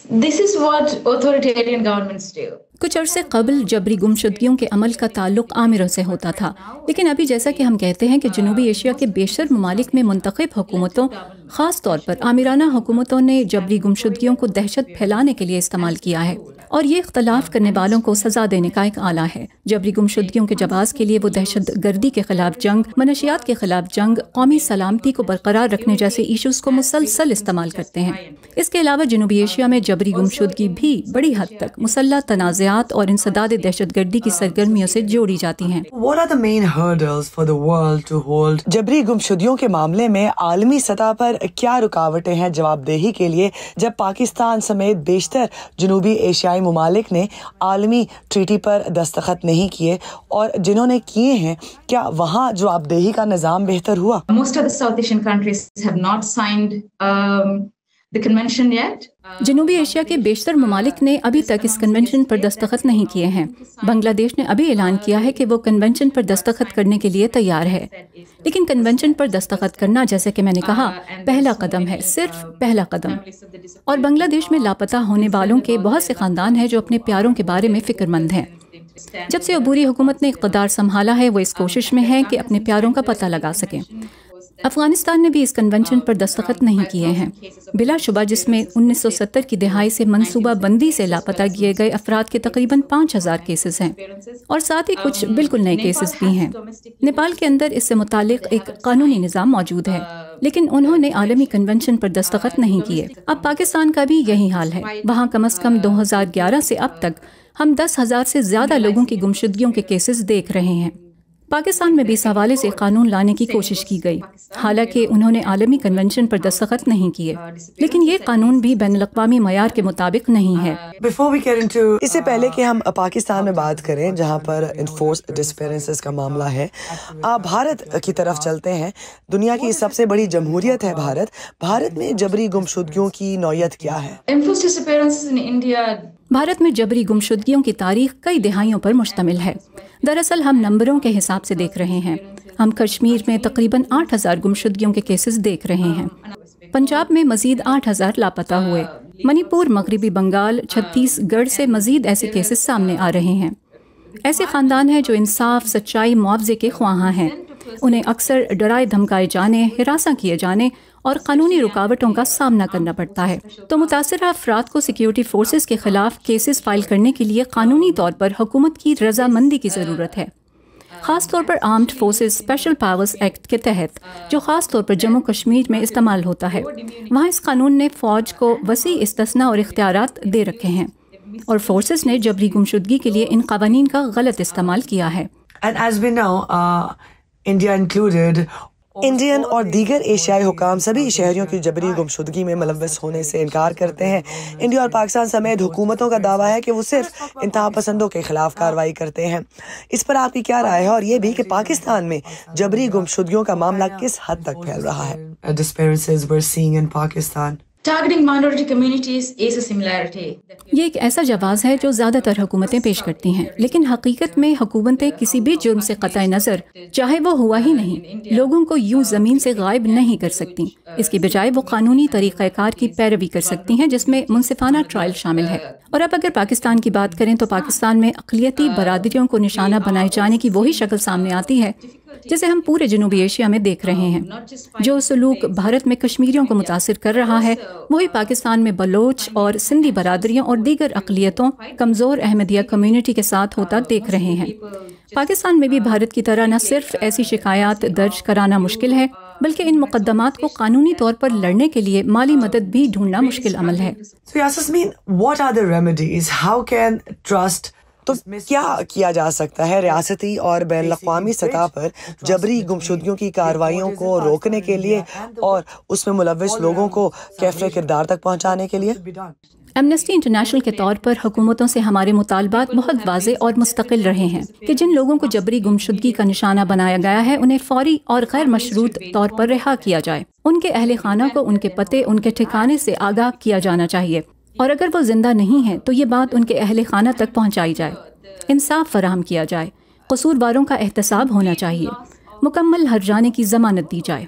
This is what authoritarian governments do. कुछ अरसे कबल जबरी गुमशुदगियों के अमल का ताल्लुक आमिरों से होता था, लेकिन अभी जैसा कि हम कहते हैं कि जनूबी एशिया के बेशर ममालिक में मुंतखब हुकूमतों, ख़ास तौर पर आमिराना हुकूमतों ने जबरी गुमशुदगियों को दहशत फैलाने के लिए इस्तेमाल किया है, और ये इख्तलाफ करने वालों को सज़ा देने का एक आला है। जबरी गुमशुदगियों के जवाब के लिए वो दहशत गर्दी के खिलाफ जंग, मनशियात के खिलाफ जंग, कौमी सलामती को बरकरार रखने जैसे इशूज़ को मुसलसल इस्तेमाल करते हैं। इसके अलावा जनूबी एशिया में जबरी गुमशुदगी भी बड़ी हद तक मुसल्लह तनाज़ात और इंसदाद दहशतगर्दी की सरगर्मियों से जोड़ी जाती हैं। What are the main hurdles for the world to hold? जबरी गुमशुदगियों के मामले में आलमी सतह पर क्या रुकावटें हैं जवाबदेही के लिए, जब पाकिस्तान समेत बेशतर जनूबी एशियाई ममालिक ने आलमी ट्रीटी पर दस्तखत नहीं किए, और जिन्होंने किए हैं क्या वहाँ जवाबदेही का निज़ाम बेहतर हुआ? Most of the South Asian countries have not signed the convention yet. जनूबी एशिया के बेशतर ममालिक ने अभी तक इस कन्वेंशन पर दस्तखत नहीं किए हैं। बांग्लादेश ने अभी ऐलान किया है कि वो कन्वेंशन पर दस्तखत करने के लिए तैयार है, लेकिन कन्वेंशन पर दस्तखत करना, जैसे कि मैंने कहा, पहला कदम है, सिर्फ पहला कदम। और बांग्लादेश में लापता होने वालों के बहुत से ख़ानदान हैं जो अपने प्यारों के बारे में फ़िक्रमंद हैं। जब से अबूरी हुकूमत ने इक़्तिदार संभाला है, वो इस कोशिश में है कि अपने प्यारों का पता लगा सकें। अफगानिस्तान ने भी इस कन्वेंशन पर दस्तखत नहीं किए हैं, बिलाशुबा जिसमें 1970 की दिहाई से मनसूबा बंदी से लापता किए गए अफराद के तकरीबन 5000 केसेस हैं, और साथ ही कुछ बिल्कुल नए केसेस भी हैं। नेपाल के अंदर इससे मुतालिक एक कानूनी निज़ाम मौजूद है, लेकिन उन्होंने आलमी कन्वेंशन पर दस्तखत नहीं किए। अब पाकिस्तान का भी यही हाल है। वहाँ कम अज़ कम 2011 से अब तक हम 10,000 से ज़्यादा लोगों की गुमशुदगियों के केसेस देख रहे हैं। पाकिस्तान में भी इस हवाले से कानून लाने की कोशिश की गई, हालांकि उन्होंने आलमी कन्वेंशन पर दस्तखत नहीं किए, लेकिन ये कानून भी बैनुल-अक़वामी मयार के मुताबिक नहीं है। इससे पहले कि हम पाकिस्तान में बात करें, जहां पर इन्फोर्स डिसअपीयरेंसेस का मामला है, आप भारत की तरफ चलते हैं। दुनिया की सबसे बड़ी जमहूरियत है भारत। भारत में जबरी गुमशुदगियों की नौयत क्या है? Enforced disappearances in India. Bharat में जबरी गुमशुदगियों की तारीख कई दिहाइयों पर मुश्तमिल है। दरअसल हम नंबरों के हिसाब से देख रहे हैं। हम कश्मीर में तकरीबन 8000 गुमशुदगियों के केसेस देख रहे हैं। पंजाब में मजीद 8000 लापता हुए। मणिपुर, मगरबी बंगाल, छत्तीसगढ़ से मजीद ऐसे केसेस सामने आ रहे हैं। ऐसे ख़ानदान हैं जो इंसाफ, सच्चाई, मुआवजे के ख्वाहां हैं। उन्हें अक्सर डराए धमकाए जाने, हिरासा किए जाने और कानूनी रुकावटों का सामना करना पड़ता है। तो मुतासरा अफराद को सिक्योरिटी फोर्सेस के खिलाफ केसेस फाइल करने के लिए कानूनी तौर पर हुकूमत की रजामंदी की ज़रूरत है, ख़ास तौर पर armed forces special powers act के तहत, जो ख़ास तौर पर जम्मू कश्मीर में इस्तेमाल होता है। वहाँ इस कानून ने फ़ौज को वसी इस्तिस्ना और इख्तियारात दे रखे हैं, और फोर्सेस ने जबरी गुमशुदगी के लिए इन क़वानीन का गलत इस्तेमाल किया है। इंडियन और दीगर एशियाई हुकाम सभी शहरियों की जबरी गुमशुदगी में मुलव्वस होने से इनकार करते हैं। इंडिया और पाकिस्तान समेत हुकूमतों का दावा है कि वो सिर्फ इंतहा पसंदों के खिलाफ कार्रवाई करते हैं। इस पर आपकी क्या राय है, और ये भी कि पाकिस्तान में जबरी गुमशुदगियों का मामला किस हद तक फैल रहा है? Targeting minority communities is a similarity. ये एक ऐसा जवाज़ है जो ज़्यादातर हुकूमतें पेश करती हैं, लेकिन हकीकत में हुकूमतें किसी भी जुर्म से क़तई नज़र, चाहे वो हुआ ही नहीं, लोगों को यूं ज़मीन से गायब नहीं कर सकती। इसकी बजाय वो कानूनी तरीक़ाकार की पैरवी कर सकती हैं, जिसमें मुनसिफाना ट्रायल शामिल है। और अब अगर पाकिस्तान की बात करें तो पाकिस्तान में अक़लियती बरादरियों को निशाना बनाए जाने की वही शक्ल सामने आती है जिसे हम पूरे जनूबी एशिया में देख रहे हैं। जो सलूक भारत में कश्मीरियों को मुतासिर कर रहा है, वही पाकिस्तान में बलोच और सिंधी बरादरियों और दीगर अक़लियतों, कमज़ोर अहमदिया कम्यूनिटी के साथ होता देख रहे हैं। पाकिस्तान में भी भारत की तरह न सिर्फ ऐसी शिकायत दर्ज कराना मुश्किल है, बल्कि इन मुकदमात को कानूनी तौर पर लड़ने के लिए माली मदद भी ढूंढना मुश्किल अमल है। तो क्या किया जा सकता है रियासती और बैनुल-अक़वामी सतह पर जबरी गुमशुदगियों की कार्रवाइयों को रोकने के लिए, और उसमें मुलव्वस लोगों को कैफ़े किरदार तक पहुंचाने के लिए? एमनेस्टी इंटरनेशनल के तौर पर हुकूमतों से हमारे मुतालबात बहुत वाज़े और मुस्तकिल रहे हैं कि जिन लोगों को जबरी गुमशुदगी का निशाना बनाया गया है, उन्हें फौरी और गैर मशरूत तौर पर रिहा किया जाए। उनके अहले खाना को उनके पते, उनके ठिकाने से आगाह किया जाना चाहिए, और अगर वो जिंदा नहीं है तो ये बात उनके अहले खाना तक पहुँचाई जाए। इंसाफ फराहम किया जाए, कसूरवारों का एहतसाब होना चाहिए, मुकम्मल हर्जाने की ज़मानत दी जाए।